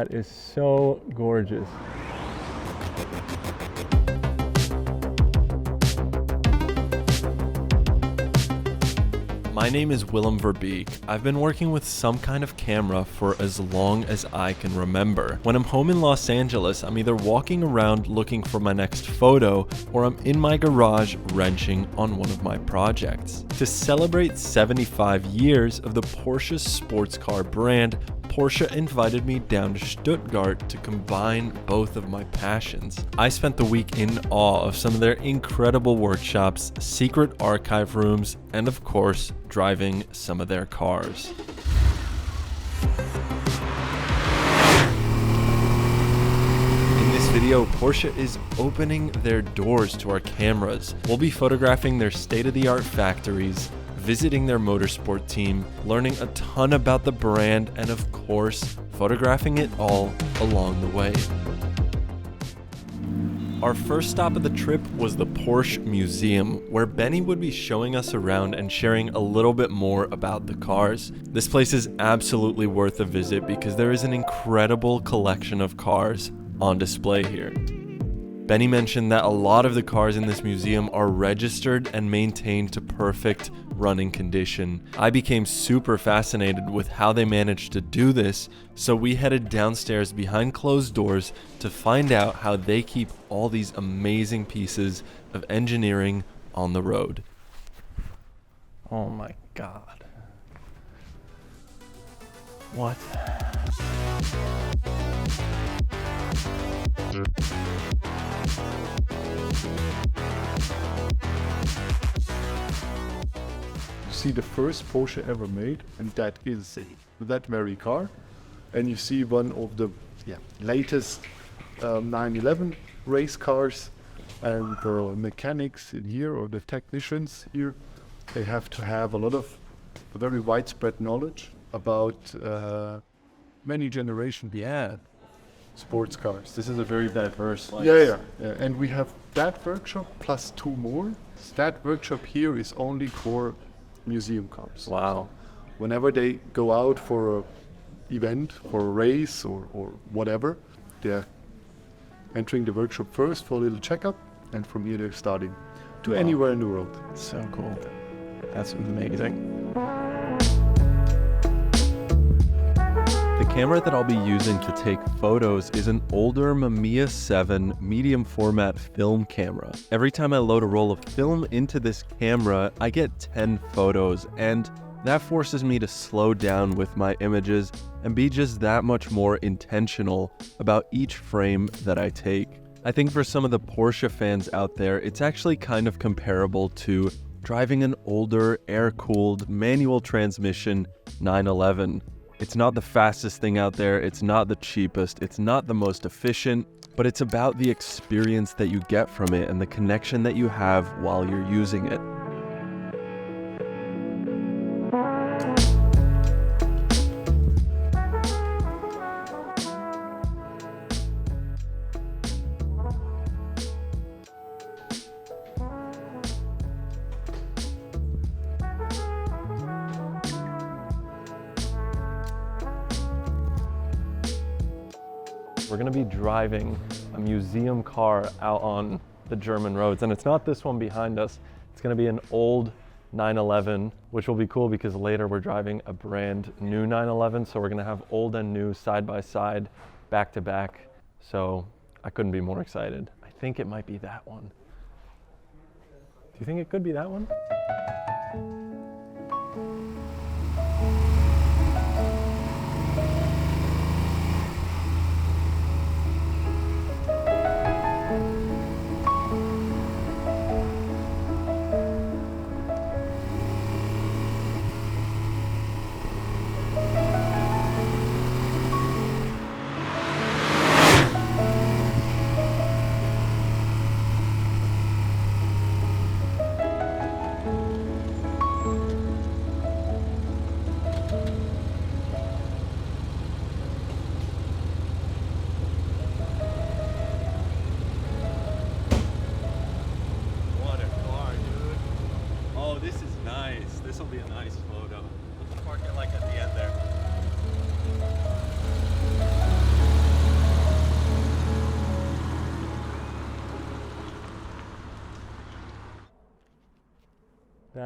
That is so gorgeous. My name is Willem Verbeeck. I've been working with some kind of camera for as long as I can remember. When I'm home in Los Angeles, I'm either walking around looking for my next photo, or I'm in my garage wrenching on one of my projects. To celebrate 75 years of the Porsche sports car brand, Porsche invited me down to Stuttgart to combine both of my passions. I spent the week in awe of some of their incredible workshops, secret archive rooms, and of course, driving some of their cars. In this video, Porsche is opening their doors to our cameras. We'll be photographing their state-of-the-art factories, visiting their motorsport team, learning a ton about the brand, and of course, photographing it all along the way. Our first stop of the trip was the Porsche Museum, where Benny would be showing us around and sharing a little bit more about the cars. This place is absolutely worth a visit because there is an incredible collection of cars on display here. Benny mentioned that a lot of the cars in this museum are registered and maintained to perfect running condition. I became super fascinated with how they managed to do this, so we headed downstairs behind closed doors to find out how they keep all these amazing pieces of engineering on the road. Oh my God. What? See the first Porsche ever made, and that is that very car. And you see one of the latest 911 race cars, and the mechanics in here, or the technicians here, they have to have a lot of very widespread knowledge about many generations. Yeah. Sports cars. This is a very diverse. Yeah. And we have that workshop plus two more. That workshop here is only for museum cars. Wow. Whenever they go out for a event, for a race or whatever, they're entering the workshop first for a little checkup, and from here they're starting to anywhere in the world. So cool. That's amazing. The camera that I'll be using to take photos is an older Mamiya 7 medium format film camera. Every time I load a roll of film into this camera, I get 10 photos, and that forces me to slow down with my images and be just that much more intentional about each frame that I take. I think for some of the Porsche fans out there, it's actually kind of comparable to driving an older air-cooled manual transmission 911. It's not the fastest thing out there, it's not the cheapest, it's not the most efficient, but it's about the experience that you get from it and the connection that you have while you're using it. We're gonna be driving a museum car out on the German roads, and it's not this one behind us. It's gonna be an old 911, which will be cool because later we're driving a brand new 911, so we're gonna have old and new side by side, back to back. So I couldn't be more excited. I think it might be that one. Do you think it could be that one? This will be a nice photo. Let's park it like at the end there.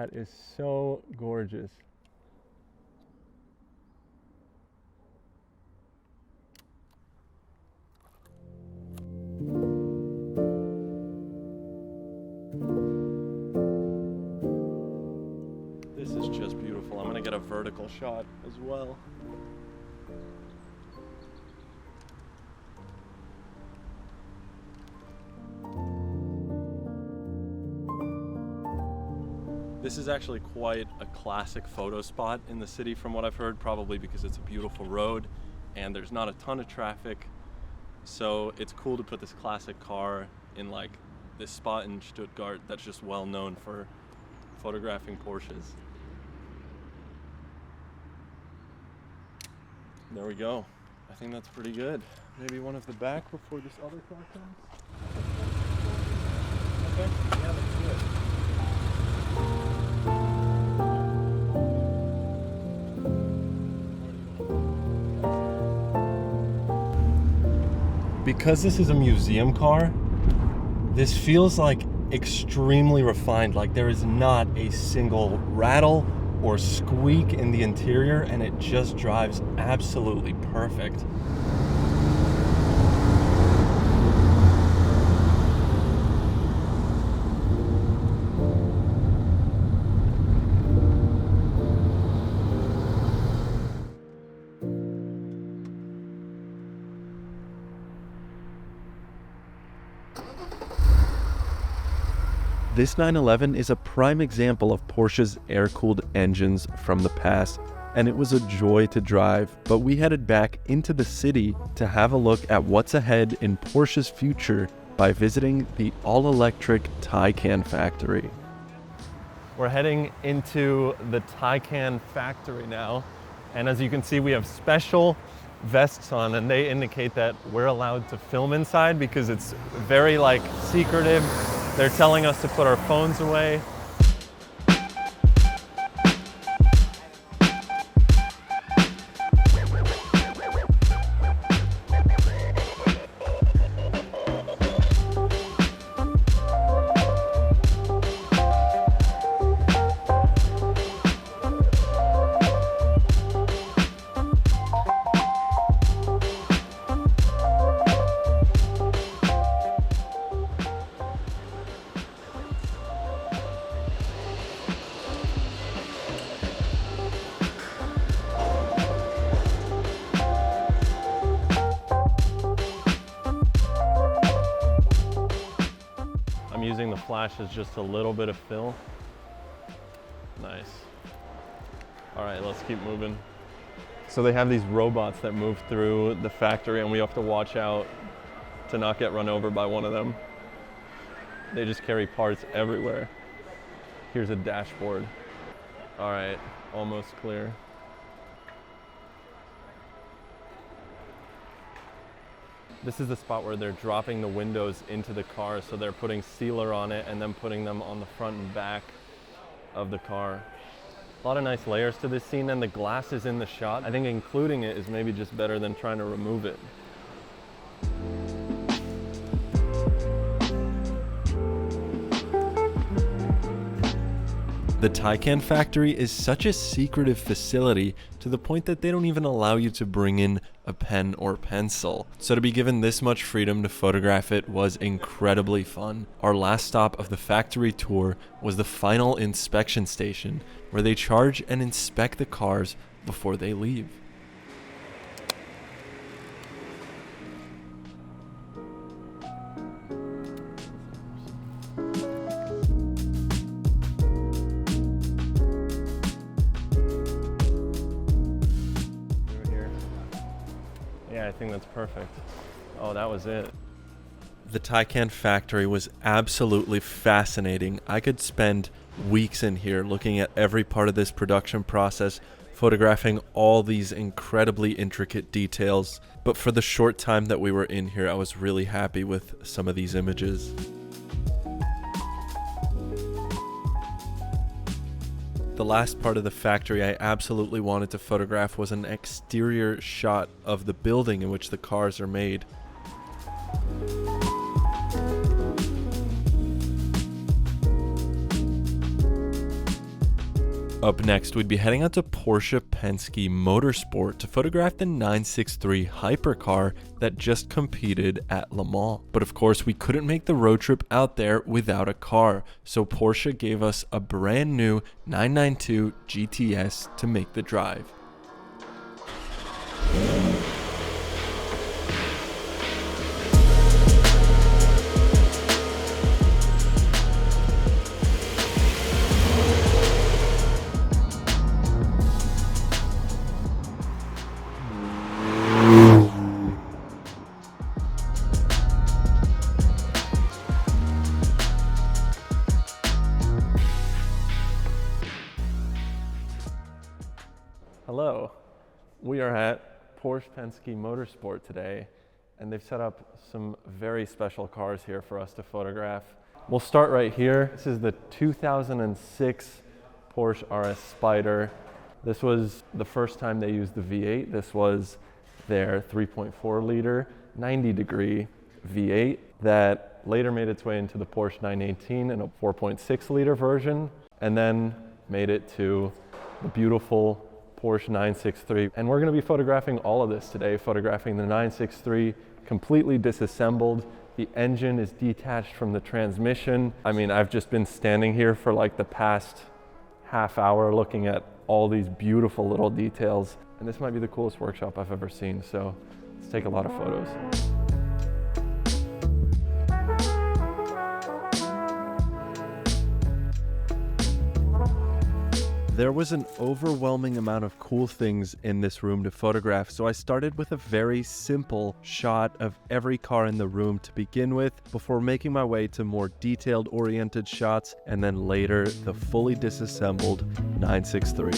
That is so gorgeous. This is just beautiful. I'm gonna get a vertical shot as well. This is actually quite a classic photo spot in the city from what I've heard, probably because it's a beautiful road and there's not a ton of traffic. So it's cool to put this classic car in like this spot in Stuttgart that's just well known for photographing Porsches. There we go. I think that's pretty good. Maybe one of the back before this other car comes? Okay, yeah, let's do it. Because this is a museum car, this feels like extremely refined. Like there is not a single rattle or squeak in the interior, and it just drives absolutely perfect. This 911 is a prime example of Porsche's air-cooled engines from the past, and it was a joy to drive, but we headed back into the city to have a look at what's ahead in Porsche's future by visiting the all-electric Taycan factory. We're heading into the Taycan factory now, and as you can see, we have special vests on, and they indicate that we're allowed to film inside because it's very like secretive. They're telling us to put our phones away. Using the flash as just a little bit of fill. Nice. All right, let's keep moving. So they have these robots that move through the factory, and we have to watch out to not get run over by one of them. They just carry parts everywhere. Here's a dashboard. All right, almost clear. This is the spot where they're dropping the windows into the car, so they're putting sealer on it and then putting them on the front and back of the car. A lot of nice layers to this scene, and the glass is in the shot. I think including it is maybe just better than trying to remove it. The Taycan factory is such a secretive facility to the point that they don't even allow you to bring in a pen or pencil. So to be given this much freedom to photograph it was incredibly fun. Our last stop of the factory tour was the final inspection station, where they charge and inspect the cars before they leave. Yeah, I think that's perfect. Oh, that was it. The Taycan factory was absolutely fascinating. I could spend weeks in here looking at every part of this production process, photographing all these incredibly intricate details. But for the short time that we were in here, I was really happy with some of these images. The last part of the factory I absolutely wanted to photograph was an exterior shot of the building in which the cars are made. Up next, we'd be heading out to Porsche Penske Motorsport to photograph the 963 hypercar that just competed at Le Mans. But of course, we couldn't make the road trip out there without a car, so Porsche gave us a brand new 992 GTS to make the drive. Hello, we are at Porsche Penske Motorsport today, and they've set up some very special cars here for us to photograph. We'll start right here. This is the 2006 Porsche RS Spyder. This was the first time they used the V8. This was their 3.4 liter, 90-degree V8 that later made its way into the Porsche 918 and a 4.6 liter version, and then made it to the beautiful Porsche 963. And we're going to be photographing all of this today, photographing the 963 completely disassembled. The engine is detached from the transmission. I mean, I've just been standing here for like the past half hour looking at all these beautiful little details. And this might be the coolest workshop I've ever seen. So let's take a lot of photos. There was an overwhelming amount of cool things in this room to photograph, so I started with a very simple shot of every car in the room to begin with, before making my way to more detailed oriented shots, and then later the fully disassembled 963.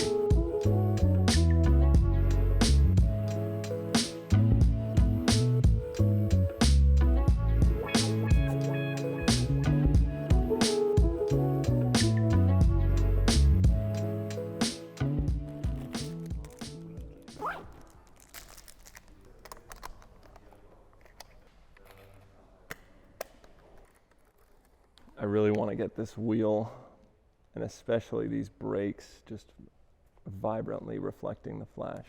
I really want to get this wheel, and especially these brakes, just vibrantly reflecting the flash.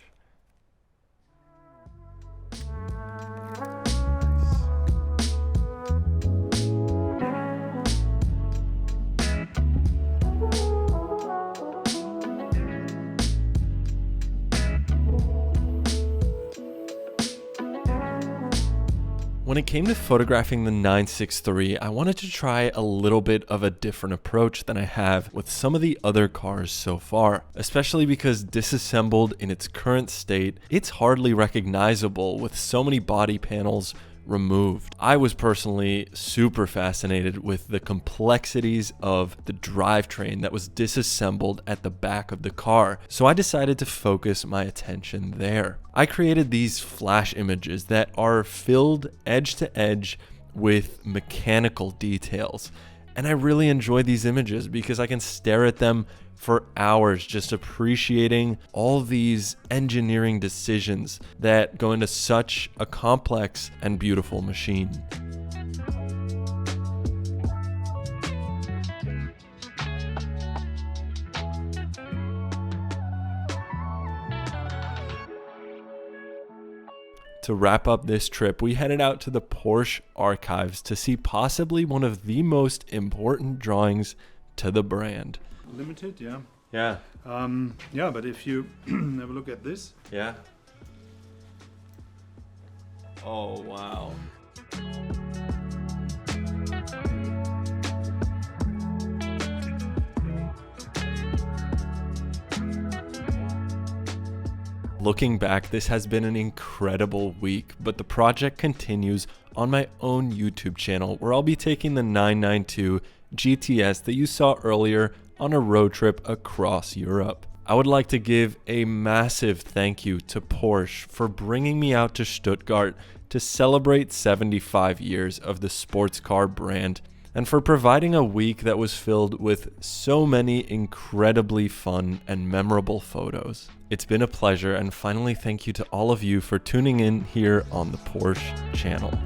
When it came to photographing the 963, I wanted to try a little bit of a different approach than I have with some of the other cars so far, especially because disassembled in its current state, it's hardly recognizable with so many body panels removed. I was personally super fascinated with the complexities of the drivetrain that was disassembled at the back of the car, so I decided to focus my attention there. I created these flash images that are filled edge to edge with mechanical details, and I really enjoy these images because I can stare at them for hours just appreciating all these engineering decisions that go into such a complex and beautiful machine. To wrap up this trip, we headed out to the Porsche archives to see possibly one of the most important drawings to the brand. Limited, yeah. Yeah. Yeah, but if you have a look at this. Yeah. Oh, wow. Looking back, this has been an incredible week, but the project continues on my own YouTube channel, where I'll be taking the 992 GTS that you saw earlier on a road trip across Europe. I would like to give a massive thank you to Porsche for bringing me out to Stuttgart to celebrate 75 years of the sports car brand, and for providing a week that was filled with so many incredibly fun and memorable photos. It's been a pleasure, and finally thank you to all of you for tuning in here on the Porsche channel.